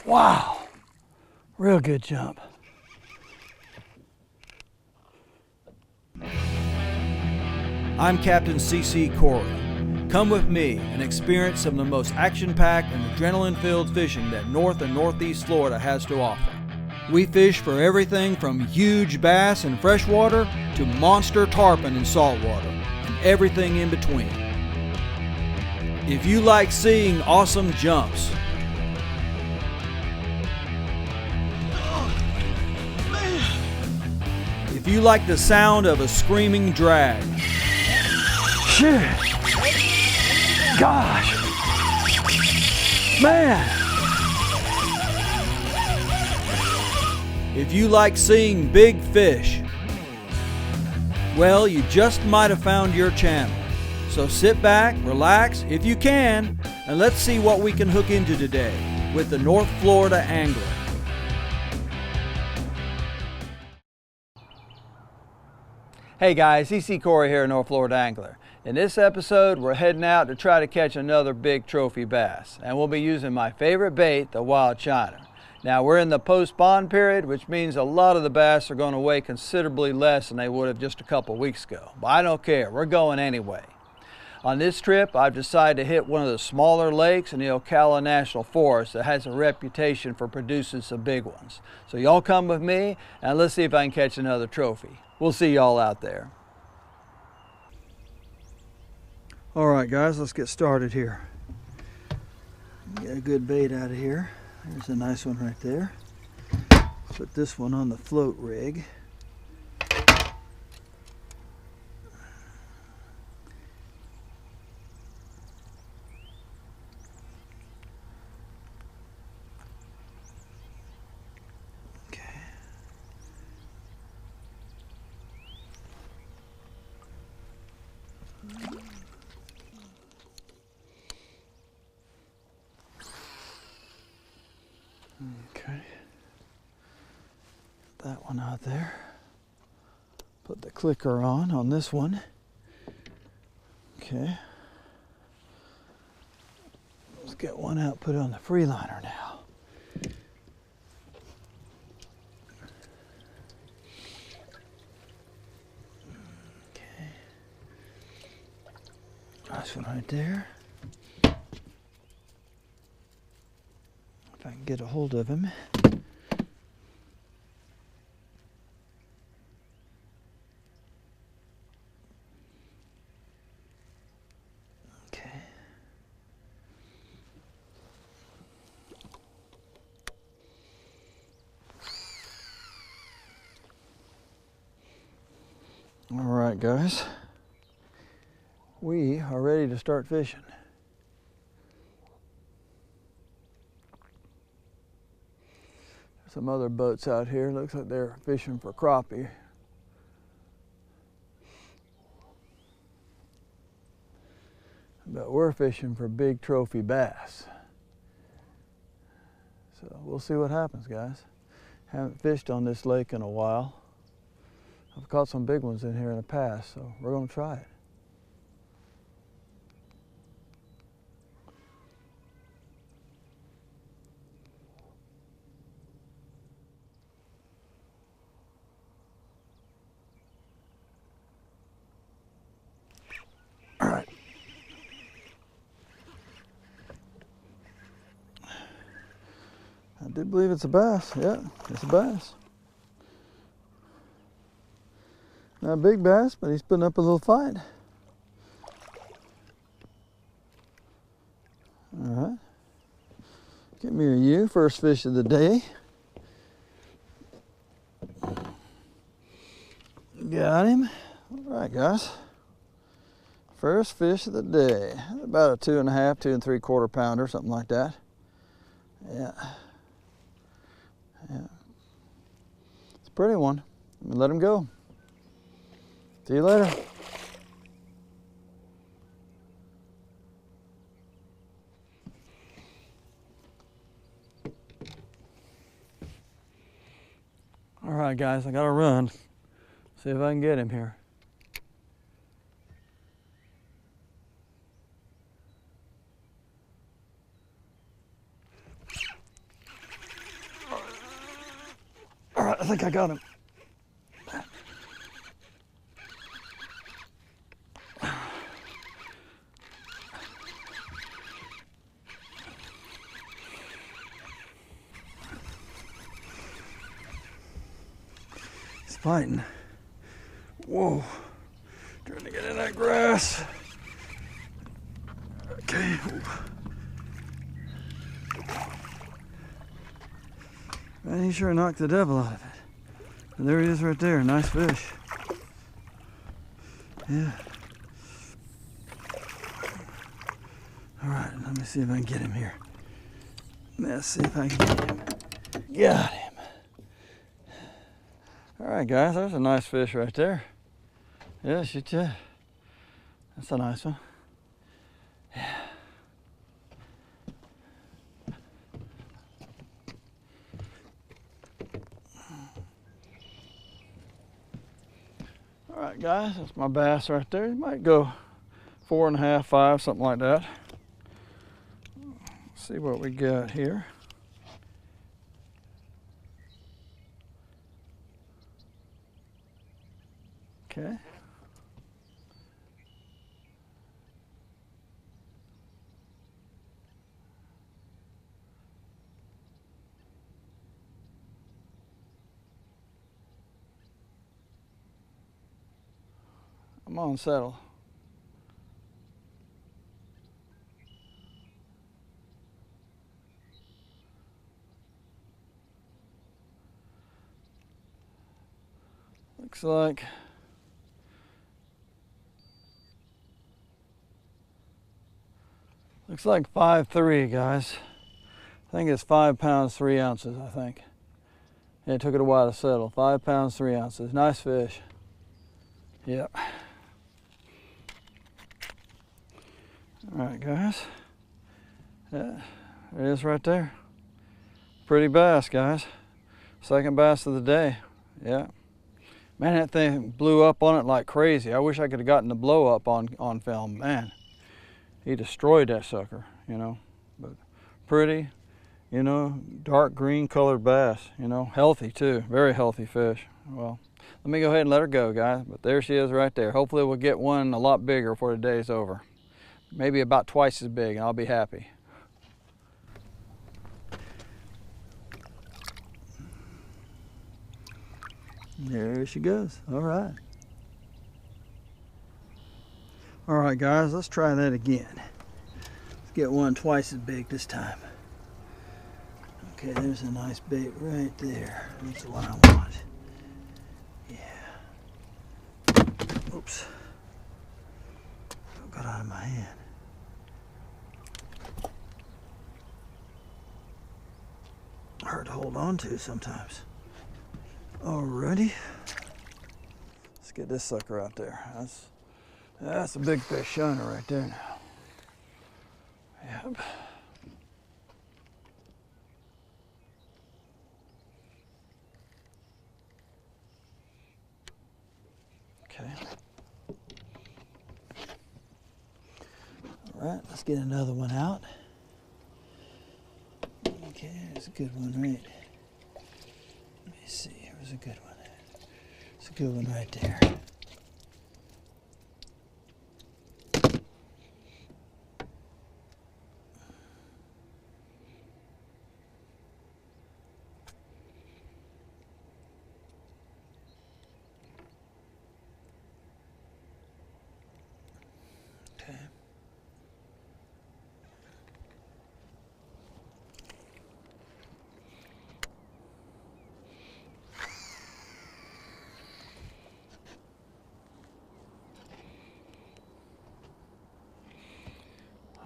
Wow, real good jump. I'm Capt.C.C.Corey. Come with me and experience some of the most action-packed and adrenaline-filled fishing that North and Northeast Florida has to offer. We fish for everything from huge bass in freshwater to monster tarpon in saltwater, and everything in between. If you like seeing awesome jumps, if you like the sound of a screaming drag, Shit. Gosh. Man. if you like seeing big fish, well, you just might have found your channel. So sit back, relax, if you can, and let's see what we can hook into today with the North Florida Angler. Hey guys, C.C.Corey here, North Florida Angler. In this episode, we're heading out to try to catch another big trophy bass, and we'll be using my favorite bait, the wild chiner. Now, we're in the post-spawn period, which means a lot of the bass are going to weigh considerably less than they would have just a couple weeks ago. But I don't care, we're going anyway. On this trip, I've decided to hit one of the smaller lakes in the Ocala National Forest that has a reputation for producing some big ones. So y'all come with me, and let's see if I can catch another trophy. We'll see y'all out there. All right, guys, let's get started here. Get a good bait out of here. There's a nice one right there. Put this one on the float rig. Okay, that one out there. Put the clicker on this one. Okay, let's get one out, put it on the freeliner now. Okay, nice one right there. If I can get a hold of him. Okay. All right, guys. We are ready to start fishing. Some other boats out here. Looks like they're fishing for crappie. But we're fishing for big trophy bass. So we'll see what happens, guys. Haven't fished on this lake in a while. I've caught some big ones in here in the past, so we're gonna try it. All right. I do believe it's a bass. Yeah, it's a bass. Not a big bass, but he's putting up a little fight. All right. Give me a U, first fish of the day. Got him. All right, guys. First fish of the day. About a 2.5, 2 3/4 pounder, something like that. Yeah. Yeah. It's a pretty one. Let him go. See you later. All right, guys, I gotta run. See if I can get him here. I think I got him. He's fighting. Whoa. Trying to get in that grass. Okay. Man, he sure knocked the devil out of it. And there he is right there. Nice fish. Yeah. All right, let me see if I can get him here. Let's see if I can get him. Got him. All right, guys, there's a nice fish right there. Yes, you did. That's a nice one. Yeah. All right, guys, that's my bass right there. You might go 4.5, 5, something like that. Let's see what we got here. Okay. I'm on settle. Looks like 5'3", guys. I think it's 5 pounds 3 ounces, I think. Yeah, it took it a while to settle. 5 pounds 3 ounces. Nice fish. Yep. All right, guys. Yeah, there it is right there. Pretty bass, guys. Second bass of the day. Yeah. Man, that thing blew up on it like crazy. I wish I could have gotten the blow up on film. Man, he destroyed that sucker, you know. But pretty, you know, dark green colored bass, you know, healthy too. Very healthy fish. Well, let me go ahead and let her go, guys. But there she is right there. Hopefully we'll get one a lot bigger before the day's over. Maybe about twice as big, and I'll be happy. There she goes. All right. All right, guys, let's try that again. Let's get one twice as big this time. Okay, there's a nice bait right there. That's what I want. Yeah. Oops. It got out of my hand. Hard to hold on to sometimes. Alrighty. Let's get this sucker out there. That's a big fish shiner right there now. Yep. Okay. All right, let's get another one out. Okay, there's a good one, right? Let me see, here's a good one. It's a good one right there. Okay.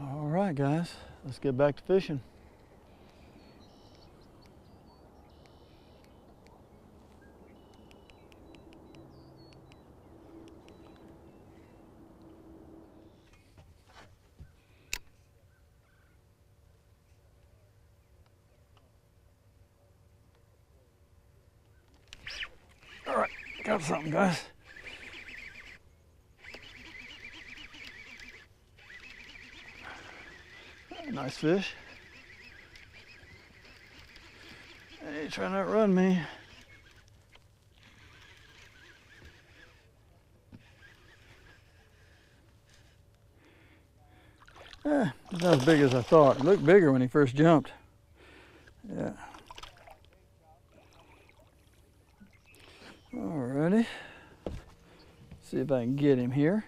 All right, guys, let's get back to fishing. All right, got something, guys. Nice fish. Hey, try not to run me. It's not as big as I thought. It looked bigger when he first jumped. Yeah. Alrighty. See if I can get him here.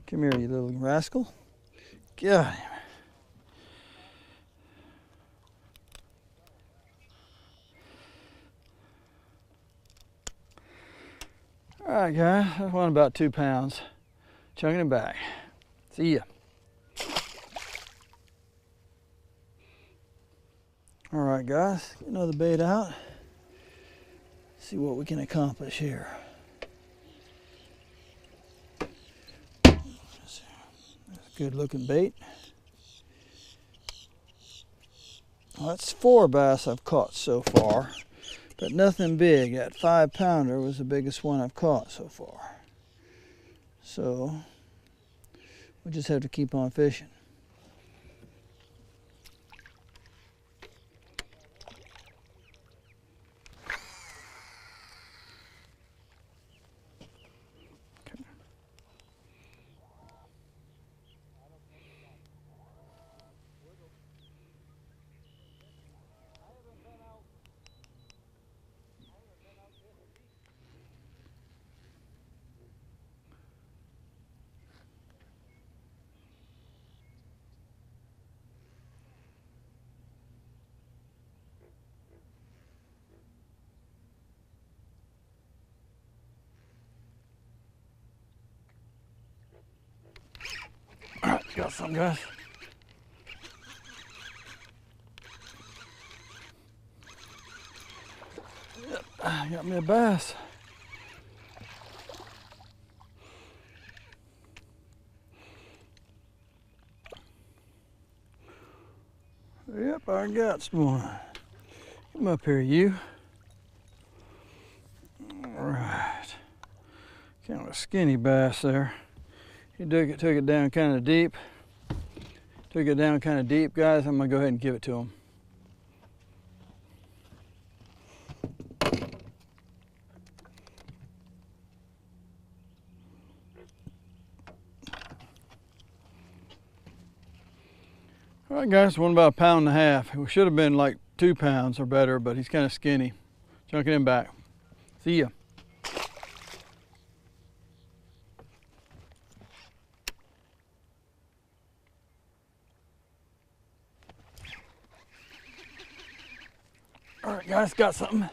Come here, you little rascal. Got him. Alright guys, that's one about 2 pounds. Chugging it back. See ya. Alright guys, get another bait out. See what we can accomplish here. That's a good looking bait. Well, that's 4 bass I've caught so far, but nothing big. That 5-pounder was the biggest one I've caught so far. So we just have to keep on fishing. Alright, got some guys. Yep, got me a bass. Yep, I got one. Come up here, you. Alright. Kind of a skinny bass there. He took it down kind of deep. Took it down kind of deep, guys. I'm gonna go ahead and give it to him. All right, guys, one about 1.5 pounds. It should have been like 2 pounds or better, but he's kind of skinny. Chunking him back. See ya. All right, guys, got something.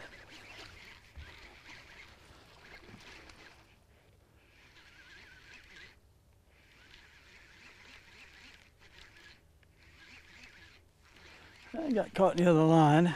I got caught in the other line.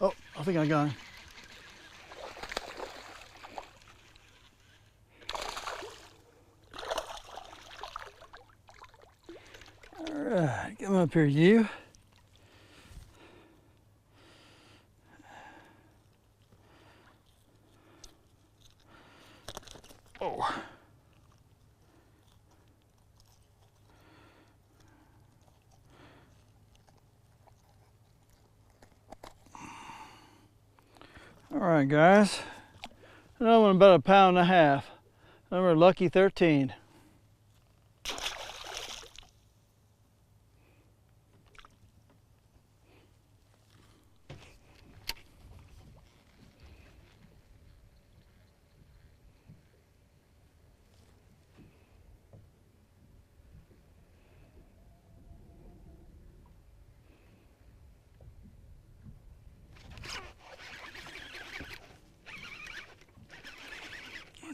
Oh, I think I got him. All right, come up here, you. Oh. All right, guys. Another one about 1.5 pounds. Number lucky 13.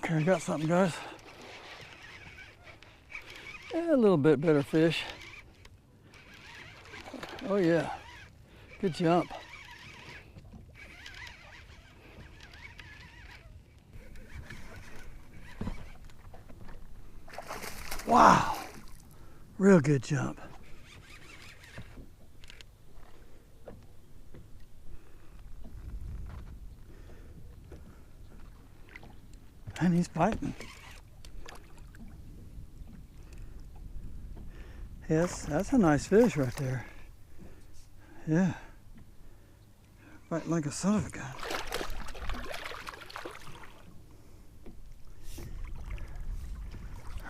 Okay, I got something, guys. Yeah, a little bit better fish. Oh yeah, good jump. Wow, real good jump. And he's biting. Yes, that's a nice fish right there. Yeah. Biting like a son of a gun.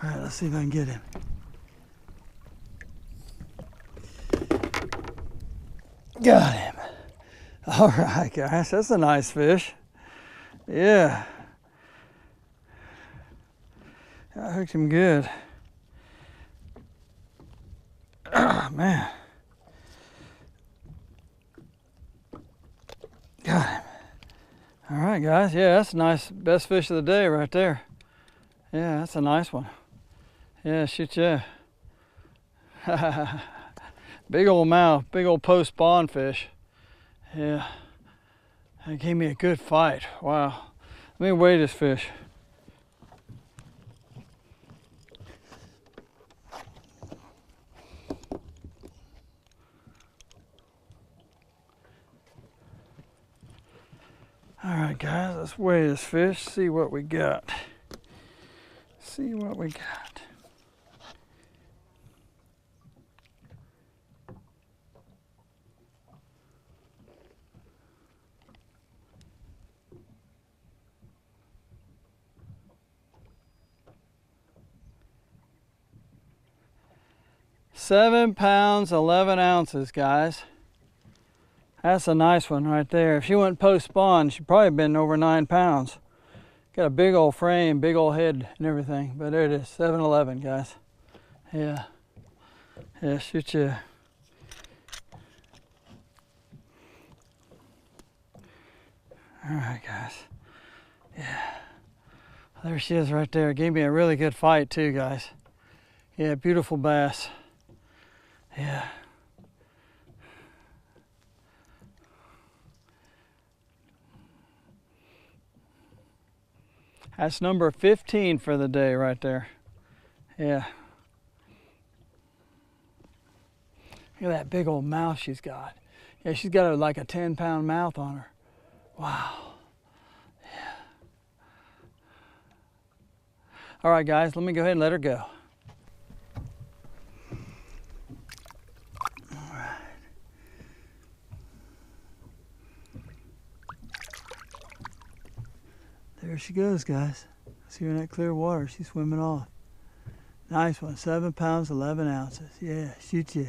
All right, let's see if I can get him. Got him. All right, guys, that's a nice fish. Yeah. I hooked him good. Oh, man. Got him. All right, guys. Yeah, that's a nice, best fish of the day right there. Yeah, that's a nice one. Yeah, shoot, yeah. Big old mouth, big old post-spawn fish. Yeah, that gave me a good fight. Wow. Let me weigh this fish. All right, guys, let's weigh this fish, see what we got. See what we got. £7, 11 ounces, guys. That's a nice one right there. If she went post-spawn, she'd probably been over 9 pounds. Got a big old frame, big old head and everything. But there it is, 7-11, guys. Yeah. Yeah, shoot ya. All right, guys. Yeah. There she is right there. Gave me a really good fight too, guys. Yeah, beautiful bass. Yeah. That's number 15 for the day right there. Yeah. Look at that big old mouth she's got. Yeah, she's got like a 10-pound mouth on her. Wow. Yeah. All right, guys, let me go ahead and let her go. All right. There she goes, guys. See her in that clear water. She's swimming off. Nice one. 7 pounds, 11 ounces. Yeah, shoot ya.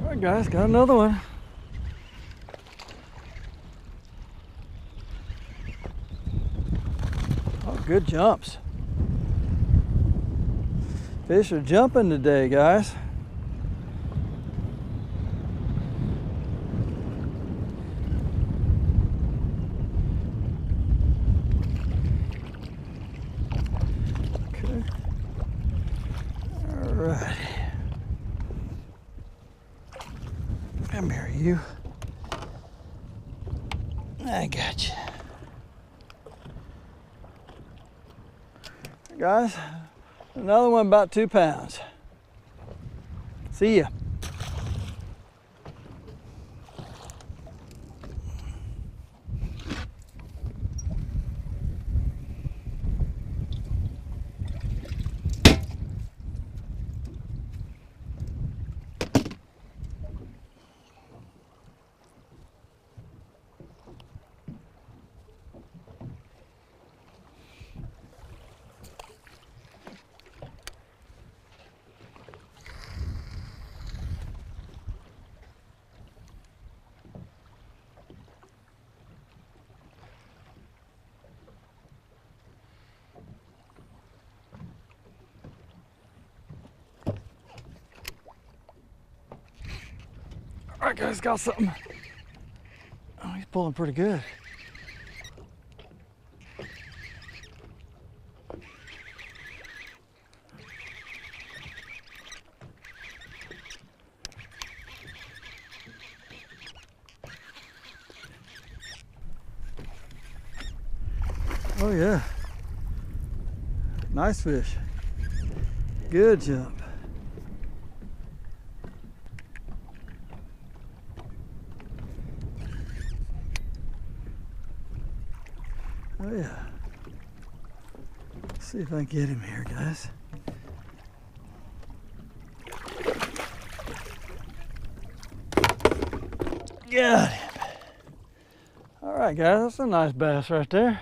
All right, guys, got another one. Oh, good jumps. Fish are jumping today, guys. Okay. All right. Come here, you. I got you. Guys, another one about 2 pounds. See ya. right, guys, got something. Oh, he's pulling pretty good. Oh yeah, nice fish. Good jump. Oh yeah. Let's see if I can get him here, guys. Got him. All right, guys, that's a nice bass right there.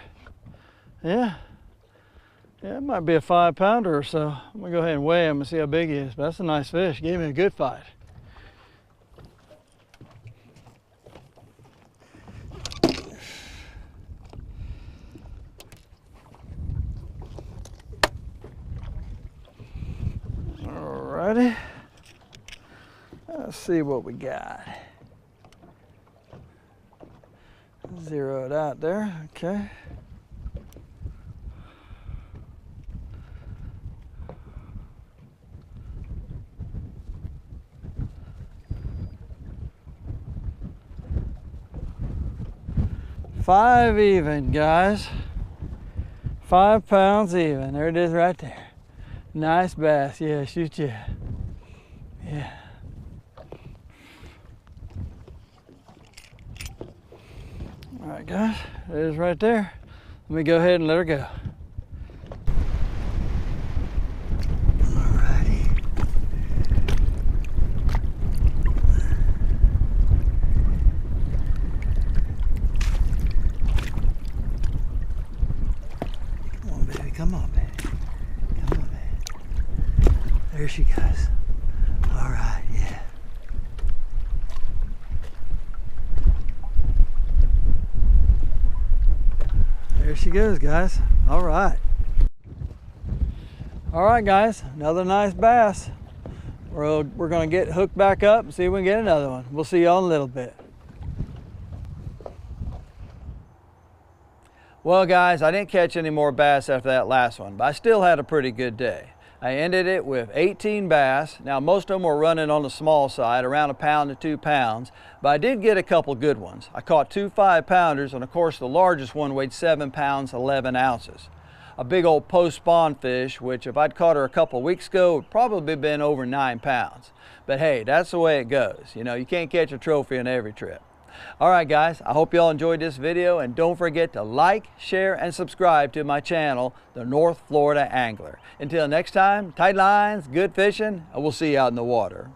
Yeah. Yeah, it might be a 5-pounder or so. I'm gonna go ahead and weigh him and see how big he is. But that's a nice fish. Gave me a good fight. Alrighty. Let's see what we got. Zero it out there. Okay. Five even, guys. 5 pounds even. There it is right there. Nice bass. Yeah, shoot yeah. Yeah. All right, guys. There it is right there. Let me go ahead and let her go. Come on, baby. Come on, baby. There she goes. All right, yeah. There she goes, guys. All right. All right, guys. Another nice bass. We're going to get hooked back up and see if we can get another one. We'll see y'all in a little bit. Well, guys, I didn't catch any more bass after that last one, but I still had a pretty good day. I ended it with 18 bass. Now, most of them were running on the small side, around 1 pound to 2 pounds, but I did get a couple good ones. I caught 2 5-pounders, and of course, the largest one weighed 7 pounds, 11 ounces. A big old post-spawn fish, which if I'd caught her a couple weeks ago, would probably been over 9 pounds. But hey, that's the way it goes. You know, you can't catch a trophy on every trip. All right, guys, I hope you all enjoyed this video, and don't forget to like, share, and subscribe to my channel, The North Florida Angler. Until next time, tight lines, good fishing, and we'll see you out in the water.